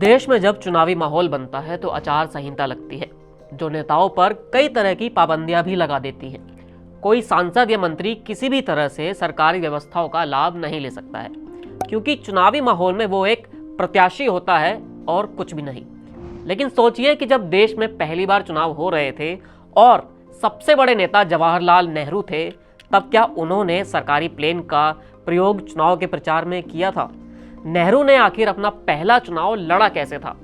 देश में जब चुनावी माहौल बनता है तो आचार संहिता लगती है, जो नेताओं पर कई तरह की पाबंदियां भी लगा देती है। कोई सांसद या मंत्री किसी भी तरह से सरकारी व्यवस्थाओं का लाभ नहीं ले सकता है, क्योंकि चुनावी माहौल में वो एक प्रत्याशी होता है और कुछ भी नहीं। लेकिन सोचिए कि जब देश में पहली बार चुनाव हो रहे थे और सबसे बड़े नेता जवाहरलाल नेहरू थे, तब क्या उन्होंने सरकारी प्लेन का प्रयोग चुनाव के प्रचार में किया था? नेहरू ने आखिर अपना पहला चुनाव लड़ा कैसे था?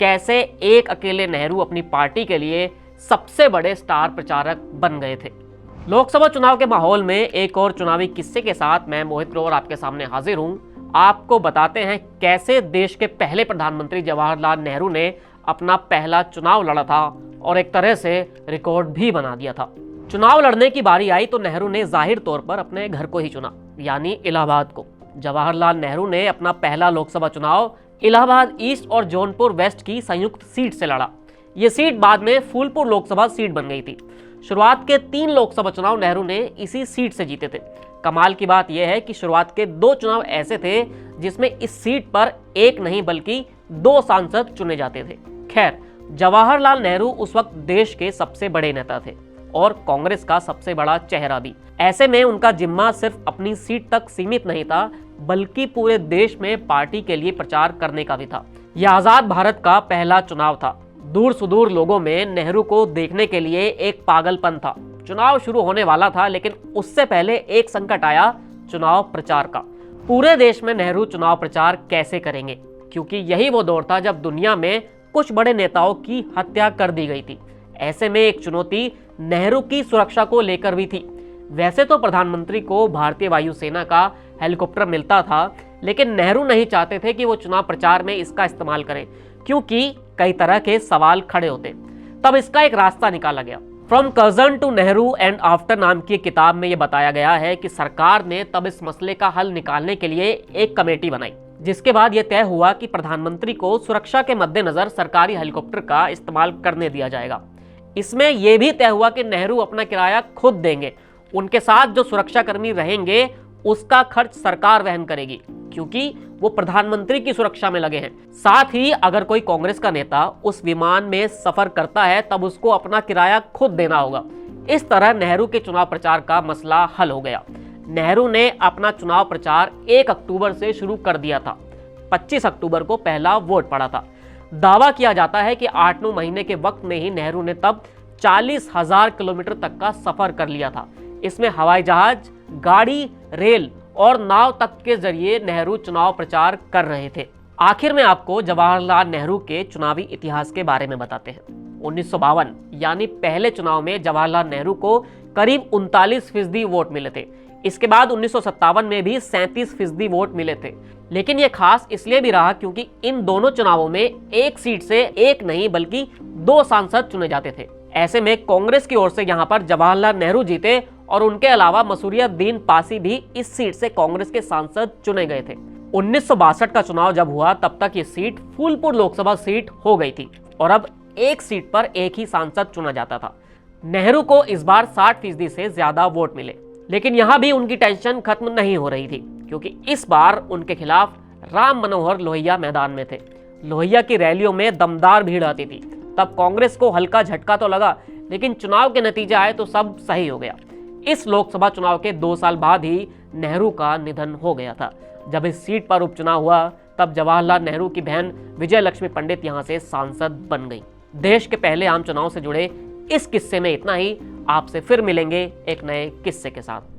कैसे एक अकेले नेहरू अपनी पार्टी के लिए सबसे बड़े स्टार प्रचारक बन गए थे? लोकसभा चुनाव के माहौल में एक और चुनावी किस्से के साथ मैं मोहित ग्रोवर आपके सामने हाजिर हूं। आपको बताते हैं कैसे देश के पहले प्रधानमंत्री जवाहरलाल नेहरू ने अपना पहला चुनाव लड़ा था और एक तरह से रिकॉर्ड भी बना दिया था। चुनाव लड़ने की बारी आई तो नेहरू ने जाहिर तौर पर अपने घर को ही चुना, यानी इलाहाबाद को। जवाहरलाल नेहरू ने अपना पहला लोकसभा चुनाव इलाहाबाद ईस्ट और जौनपुर वेस्ट की संयुक्त सीट से लड़ा। ये सीट बाद में फूलपुर लोकसभा सीट बन गई थी। शुरुआत के 3 लोकसभा चुनाव नेहरू ने इसी सीट से जीते थे। कमाल की बात यह है कि शुरुआत के 2 चुनाव ऐसे थे जिसमें इस सीट पर एक नहीं बल्कि 2 सांसद चुने जाते थे। खैर, जवाहरलाल नेहरू उस वक्त देश के सबसे बड़े नेता थे और कांग्रेस का सबसे बड़ा चेहरा भी। ऐसे में उनका जिम्मा सिर्फ अपनी सीट तक सीमित नहीं था, बल्कि पूरे देश में पार्टी के लिए प्रचार करने का भी था। यह आजाद भारत का पहला चुनाव था। दूर सुदूर लोगों में नेहरू को देखने के लिए एक पागलपन था। चुनाव शुरू होने वाला था, लेकिन उससे पहले एक संकट आया, चुनाव प्रचार का। पूरे देश में नेहरू चुनाव प्रचार कैसे करेंगे, क्योंकि यही वो दौर था जब दुनिया में कुछ बड़े नेताओं की हत्या कर दी गई थी। ऐसे में एक चुनौती नेहरू की सुरक्षा को लेकर भी थी। वैसे तो प्रधानमंत्री को भारतीय वायुसेना का हेलीकॉप्टर मिलता था, लेकिन नेहरू नहीं चाहते थे कि वो चुनाव प्रचार में इसका इस्तेमाल करें, क्योंकि कई तरह के सवाल खड़े होते। तब इसका एक रास्ता निकाला गया। From Curzon to Nehru and after नाम की किताब में यह बताया गया है कि सरकार ने तब इस मसले का हल निकालने के लिए एक कमेटी बनाई, जिसके बाद यह तय हुआ कि प्रधानमंत्री को सुरक्षा के मद्देनजर सरकारी हेलीकॉप्टर का इस्तेमाल करने दिया जाएगा। इसमें यह भी तय हुआ कि नेहरू अपना किराया खुद देंगे। उनके साथ जो सुरक्षाकर्मी रहेंगे उसका खर्च सरकार वहन करेगी, क्योंकि वो प्रधानमंत्री की सुरक्षा में लगे हैं। साथ ही अगर कोई कांग्रेस का नेता उस विमान में सफर करता है तब उसको अपना किराया खुद देना होगा। इस तरह नेहरू के चुनाव प्रचार का मसला हल हो गया। नेहरू ने अपना चुनाव प्रचार 1 अक्टूबर से शुरू कर दिया था। 25 अक्टूबर को पहला वोट पड़ा था। दावा किया जाता है कि 8-9 महीने के वक्त में ही नेहरू ने तब 40,000 किलोमीटर तक का सफर कर लिया था। इसमें हवाई जहाज, गाड़ी, रेल और नाव तक के जरिए नेहरू चुनाव प्रचार कर रहे थे। आखिर में आपको जवाहरलाल नेहरू के चुनावी इतिहास के बारे में बताते हैं। 1952 यानी पहले चुनाव में जवाहरलाल नेहरू को करीब 39% वोट मिले थे। इसके बाद 1957 में भी 37% वोट मिले थे। लेकिन यह खास इसलिए भी रहा क्योंकि इन दोनों चुनावों में एक सीट से एक नहीं बल्कि 2 सांसद चुने जाते थे। ऐसे में कांग्रेस की ओर से यहां पर जवाहरलाल नेहरू जीते और उनके अलावा मसूरियाद्दीन पासी भी इस सीट से कांग्रेस के सांसद चुने गए थे। 1962 का चुनाव जब हुआ तब तक ये सीट फूलपुर लोकसभा सीट हो गई थी और अब एक सीट पर एक ही सांसद चुना जाता था। नेहरू को इस बार 60% से ज्यादा वोट मिले, लेकिन यहां भी उनकी टेंशन खत्म नहीं हो रही थी, क्योंकि इस बार उनके खिलाफ राम मनोहर लोहिया मैदान में थे। लोहिया की रैलियों में दमदार भीड़ आती थी। तब कांग्रेस को हल्का झटका तो लगा, लेकिन चुनाव के नतीजे आए तो सब सही हो गया। इस लोकसभा चुनाव के 2 साल बाद ही नेहरू का निधन हो गया था। जब इस सीट पर उपचुनाव हुआ तब जवाहरलाल नेहरू की बहन विजय लक्ष्मी पंडित यहां से सांसद बन गई। देश के पहले आम चुनाव से जुड़े इस किस्से में इतना ही। आपसे फिर मिलेंगे एक नए किस्से के साथ।